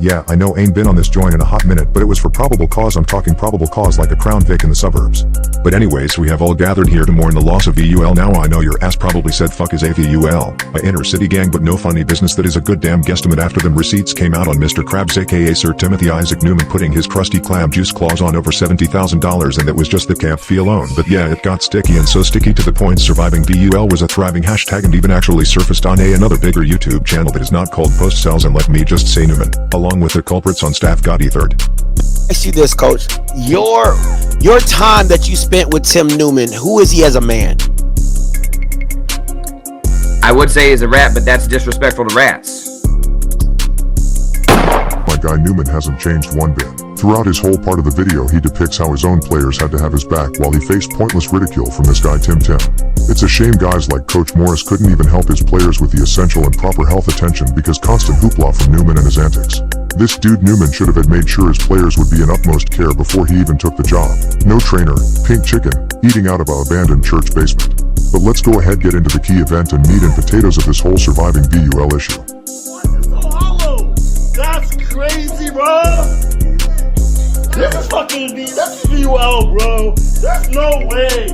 Yeah, I know ain't been on this joint in a hot minute, but it was for probable cause. I'm talking probable cause like a Crown Vic in the suburbs. But anyways, we have all gathered here to mourn the loss of VUL. Now I know your ass probably said fuck is AVUL, a inner city gang, but no funny business. That is a good damn guesstimate after them receipts came out on Mr. Krabs aka Sir Timothy Isaac Newman putting his crusty clam juice claws on over $70,000, and that was just the camp fee alone. But yeah, it got sticky, and so sticky to the point surviving VUL was a thriving hashtag and even actually surfaced on another bigger YouTube channel that is not called Post Cells, and let me just say Newman, along with the culprits on staff, got ethered. I see this, coach. Your time that you spent with Tim Newman, who is he as a man? I would say he's a rat, but that's disrespectful to rats. My guy Newman hasn't changed one bit. Throughout his whole part of the video, he depicts how his own players had to have his back while he faced pointless ridicule from this guy Tim. It's a shame guys like Coach Morris couldn't even help his players with the essential and proper health attention because constant hoopla from Newman and his antics. This dude Newman should have made sure his players would be in utmost care before he even took the job. No trainer, pink chicken, eating out of an abandoned church basement. But let's go ahead get into the key event and meat and potatoes of this whole surviving VUL issue. So hollow. That's crazy, bro. This is fucking that's VUL, bro. There's no way.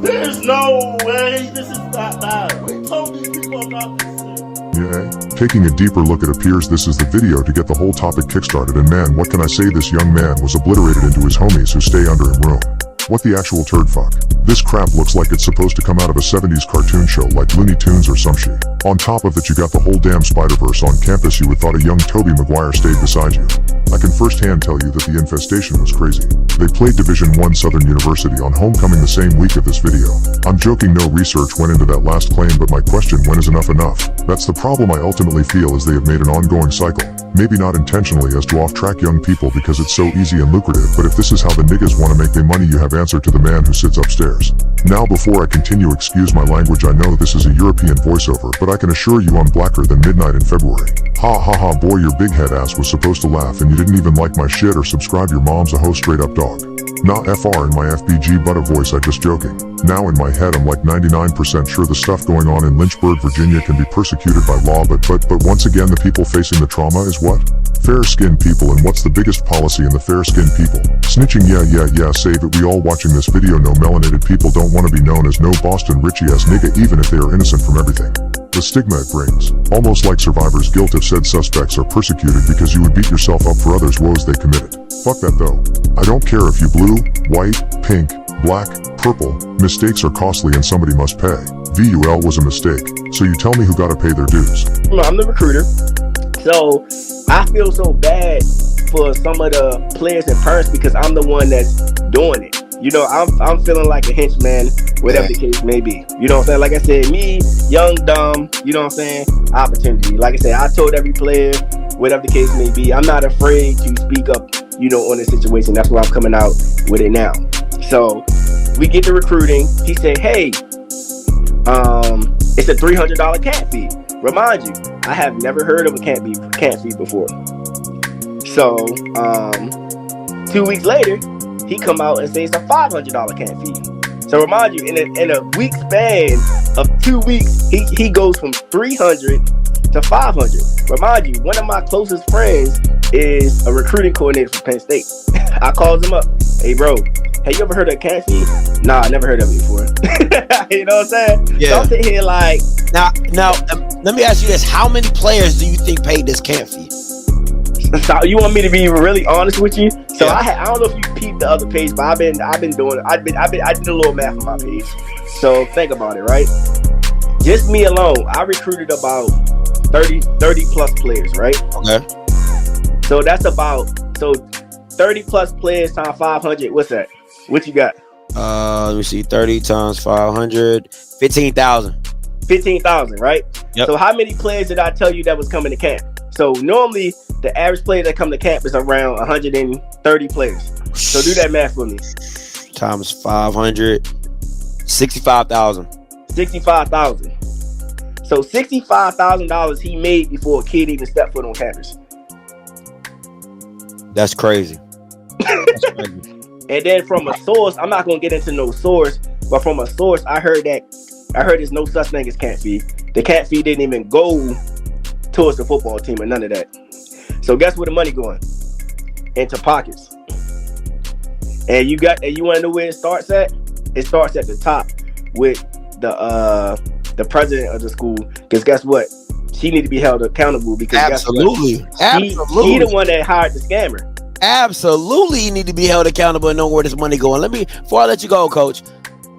There's no way this is that bad. We told these people about this shit. Yeah, taking a deeper look, it appears this is the video to get the whole topic kickstarted, and man, what can I say, this young man was obliterated into his homies who stay under him room. What the actual turd fuck? This crap looks like it's supposed to come out of a 70s cartoon show like Looney Tunes or some shit. On top of that, you got the whole damn Spider-Verse on campus. You would thought a young Tobey Maguire stayed beside you. I can firsthand tell you that the infestation was crazy. They played Division I Southern University on homecoming the same week of this video. I'm joking, no research went into that last claim, but my question, when is enough enough? That's the problem I ultimately feel, is they have made an ongoing cycle. Maybe not intentionally as to off-track young people because it's so easy and lucrative, but if this is how the niggas want to make their money, you have answer to the man who sits upstairs. Now before I continue, excuse my language, I know this is a European voiceover, but I can assure you I'm blacker than midnight in February. Ha ha ha, boy, your big head ass was supposed to laugh and you didn't even like my shit or subscribe. Your mom's a hoe, straight up dog. Not FR in my FBG but a voice, I just joking. Now in my head I'm like 99% sure the stuff going on in Lynchburg, Virginia can be persecuted by law, but once again the people facing the trauma is what? Fair-skinned people. And what's the biggest policy in the fair-skinned people? Snitching. Yeah, save it. We all watching this video know melanated people don't want to be known as no Boston Richie ass nigga even if they are innocent from everything. The stigma it brings, almost like survivor's guilt if said suspects are persecuted because you would beat yourself up for others' woes they committed. Fuck that though. I don't care if you blue, white, pink, black, purple, mistakes are costly and somebody must pay. VUL was a mistake, so you tell me who gotta pay their dues. I'm the recruiter, so I feel so bad for some of the players and parents because I'm the one that's doing it. You know, I'm feeling like a henchman, whatever the case may be. You know what I'm saying? Like I said, me, young, dumb, you know what I'm saying? Opportunity. Like I said, I told every player, whatever the case may be, I'm not afraid to speak up, you know, on the situation. That's why I'm coming out with it now. So we get to recruiting. He said, hey, it's a $300 camp fee. Remind you, I have never heard of a camp fee before. So 2 weeks later, he come out and says it's a $500 camp fee. So remind you, in a week span of 2 weeks, he goes from 300 to 500. Remind you, one of my closest friends is a recruiting coordinator for Penn State. I called him up. Hey bro, have you ever heard of a camp fee? Nah, I never heard of it before. You know what I'm saying? Yeah. So I'm sitting here like, now, let me ask you this: how many players do you think paid this camp fee? so you want me to be really honest with you? So yeah. I don't know if you peeped the other page, but I did a little math on my page. So think about it, right? Just me alone, I recruited about 30 plus players, right? Okay. So that's about 30 plus players times 500. What's that? What you got? Let me see. 30 times 500, 15,000. 15,000, right? Yep. So how many players did I tell you that was coming to camp? So normally the average player that come to camp is around 130 players. So do that math for me. Times 500, 65,000. 65,000. So $65,000 he made before a kid even stepped foot on campus. That's crazy. That's crazy. And then from a source, I'm not gonna get into no source, but from a source, I heard there's no such thing as camp fee. The camp fee didn't even go towards the football team or none of that. So guess where the money going? Into pockets. And you want to know where it starts at? It starts at the top with the president of the school. Because guess what? She need to be held accountable because absolutely, she the one that hired the scammer. Absolutely, you need to be held accountable and know where this money going. Before I let you go, Coach.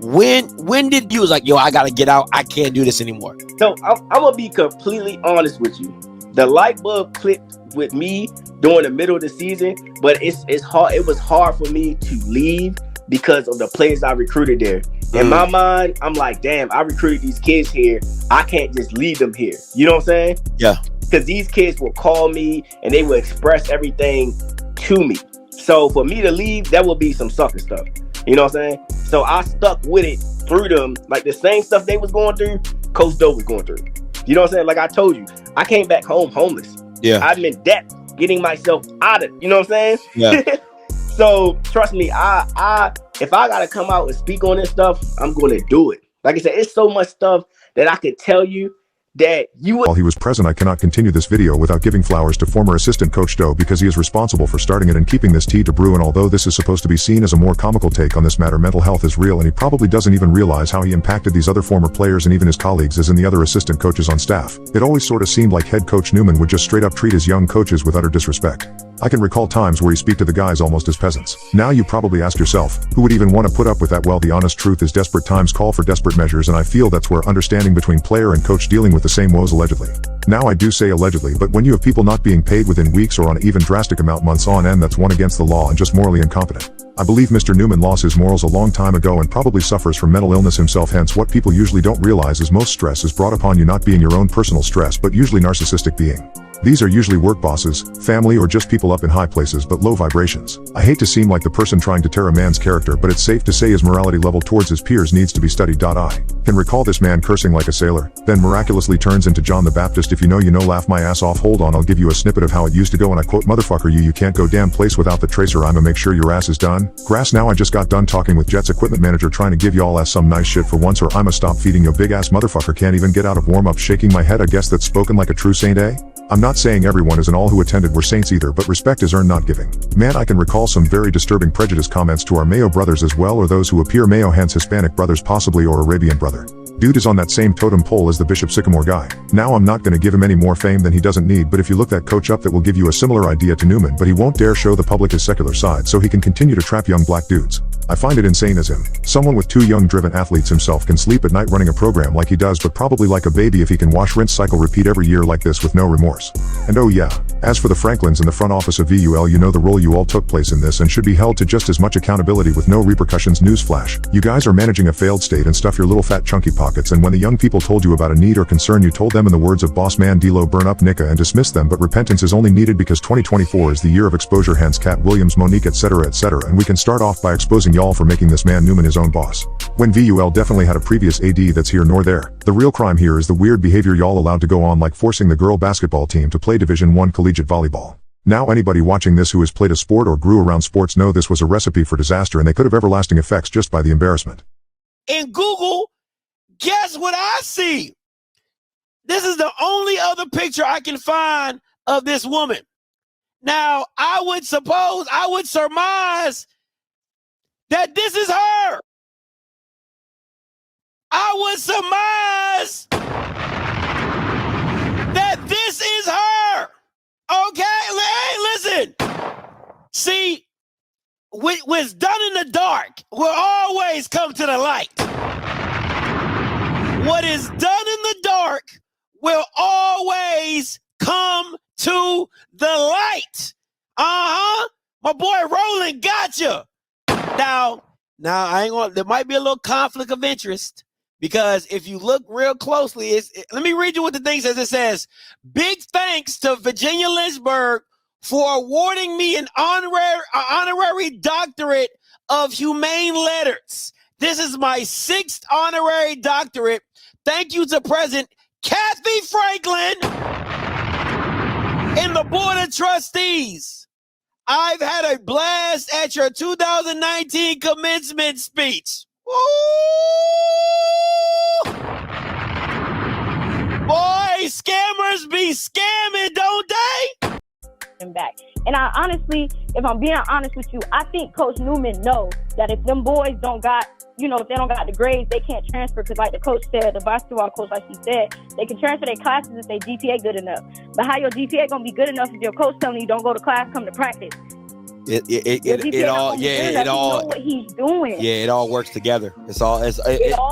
When did you was like, yo, I gotta get out? I can't do this anymore. So I'm gonna be completely honest with you. The light bulb clicked with me during the middle of the season, but it's hard. It was hard for me to leave because of the players I recruited there. In my mind, I'm like, damn, I recruited these kids here. I can't just leave them here. You know what I'm saying? Yeah. Because these kids will call me and they will express everything to me. So for me to leave, that will be some sucker stuff. You know what I'm saying? So I stuck with it through them. Like the same stuff they was going through, Coach Doe was going through. You know what I'm saying? Like I told you, I came back home homeless. Yeah. I'm in debt, getting myself out of it. You know what I'm saying? Yeah. So trust me, I if I gotta come out and speak on this stuff, I'm gonna do it. Like I said, it's so much stuff that I could tell you that you would. While he was present, I cannot continue this video without giving flowers to former assistant coach Doe because he is responsible for starting it and keeping this tea to brew. And although this is supposed to be seen as a more comical take on this matter, mental health is real, and he probably doesn't even realize how he impacted these other former players and even his colleagues as in the other assistant coaches on staff. It always sort of seemed like head coach Newman would just straight up treat his young coaches with utter disrespect. I can recall times where he speak to the guys almost as peasants. Now you probably ask yourself, who would even want to put up with that? Well, the honest truth is desperate times call for desperate measures, and I feel that's where understanding between player and coach dealing with the same woes allegedly. Now I do say allegedly, but when you have people not being paid within weeks or on an even drastic amount months on end, that's one against the law and just morally incompetent. I believe Mr. Newman lost his morals a long time ago and probably suffers from mental illness himself. Hence, what people usually don't realize is most stress is brought upon you not being your own personal stress, but usually narcissistic being. These are usually work bosses, family, or just people up in high places but low vibrations. I hate to seem like the person trying to tear a man's character, but it's safe to say his morality level towards his peers needs to be studied. I can recall this man cursing like a sailor, then miraculously turns into John the Baptist. If you know, you know. Laugh my ass off. Hold on, I'll give you a snippet of how it used to go, and I quote, "Motherfucker, you can't go damn place without the tracer. I'ma make sure your ass is done. Grass." Now I just got done talking with Jets equipment manager trying to give y'all ass some nice shit for once, or I'ma stop feeding your big ass motherfucker. Can't even get out of warm up. Shaking my head. I guess that's spoken like a true saint, eh? I'm not saying everyone is and all who attended were saints either, but respect is earned, not giving. Man, I can recall some very disturbing prejudice comments to our Mayo brothers as well, or those who appear Mayo, hence Hispanic brothers possibly, or Arabian brother. Dude is on that same totem pole as the Bishop Sycamore guy. Now I'm not gonna give him any more fame than he doesn't need, but if you look that coach up, that will give you a similar idea to Newman, but he won't dare show the public his secular side so he can continue to trap young black dudes. I find it insane as him. Someone with two young driven athletes himself can sleep at night running a program like he does, but probably like a baby if he can wash, rinse, cycle, repeat every year like this with no remorse. And oh yeah, as for the Franklins in the front office of VUL, you know the role you all took place in this and should be held to just as much accountability with no repercussions. Newsflash, you guys are managing a failed state and stuff your little fat chunky pockets, and when the young people told you about a need or concern, you told them in the words of boss man D-Lo, burn up Nika and dismiss them, but repentance is only needed because 2024 is the year of exposure, hence Cat Williams, Monique, etc., and we can start off by exposing y'all for making this man Newman his own boss. When VUL definitely had a previous AD that's here nor there. The real crime here is the weird behavior y'all allowed to go on, like forcing the girl basketball team to play Division I collegiate volleyball. Now anybody watching this who has played a sport or grew around sports know this was a recipe for disaster, and they could have everlasting effects just by the embarrassment. In Google, guess what I see? This is the only other picture I can find of this woman. Now, I would surmise that this is her. I would surmise that this is her. Okay? Hey, listen. See, what's done in the dark will always come to the light. What is done in the dark will always come to the light. My boy Roland got you. Now I ain't gonna. There might be a little conflict of interest because if you look real closely, let me read you what the thing says. It says, "Big thanks to Virginia Lynchburg for awarding me an honorary doctorate of humane letters. This is my 6th honorary doctorate. Thank you to President Kathy Franklin and the Board of Trustees. I've had a blast at your 2019 commencement speech." Ooh! Boy, scammers be scamming, don't they? him back. And I honestly, if I'm being honest with you, I think Coach Newman knows that if them boys don't got, you know, if they don't got the grades, they can't transfer, because like the coach said, the basketball coach, like he said, they can transfer their classes if their GPA good enough. But how your GPA gonna be good enough if your coach telling you don't go to class, come to practice? It all what he's doing. Yeah, it all works together. It all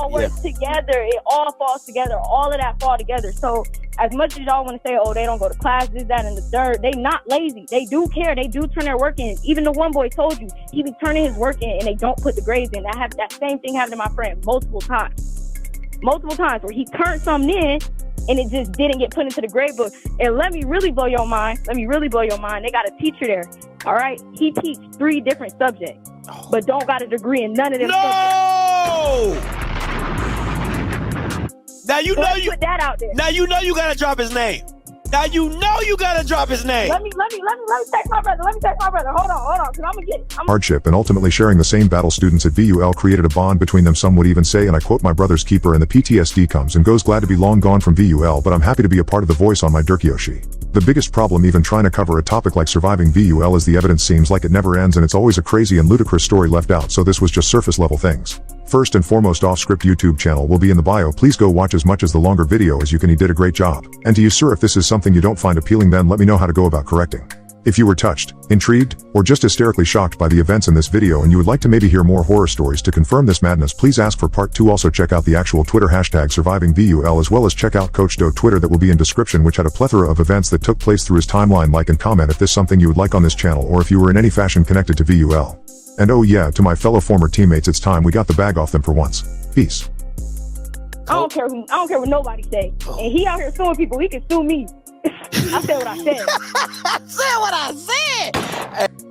works together. It all falls together. All of that fall together. So as much as y'all want to say, oh, they don't go to class, this, that, and the third, they not lazy. They do care. They do turn their work in. Even the one boy told you he be turning his work in, and they don't put the grades in. That same thing happened to my friend multiple times where he turned something in and it just didn't get put into the grade book. And let me really blow your mind. They got a teacher there. All right, he teach 3 different subjects, but don't got a degree in none of them subjects. Now you know put that out there. Now you know you gotta drop his name. Let me text my brother. Hold on, because I'm gonna get it. Hardship and ultimately sharing the same battle, students at VUL created a bond between them. Some would even say, and I quote, my brother's keeper, and the PTSD comes and goes, glad to be long gone from VUL, but I'm happy to be a part of the voice on my Dirkyoshi. The biggest problem even trying to cover a topic like surviving VUL is the evidence seems like it never ends, and it's always a crazy and ludicrous story left out, so this was just surface level things. First and foremost, off-script YouTube channel will be in the bio. Please go watch as much as the longer video as you can. He did a great job. And to you, sir, if this is something you don't find appealing, then let me know how to go about correcting. If you were touched, intrigued, or just hysterically shocked by the events in this video and you would like to maybe hear more horror stories to confirm this madness, please ask for part 2. Also check out the actual Twitter hashtag #SurvivingVUL, as well as check out Coach Doe Twitter that will be in description, which had a plethora of events that took place through his timeline. Like and comment if this is something you would like on this channel, or if you were in any fashion connected to VUL. And oh yeah, to my fellow former teammates, it's time we got the bag off them for once. Peace. I don't care what nobody say. And he out here suing people, he can sue me. I said what I said. I said what I said.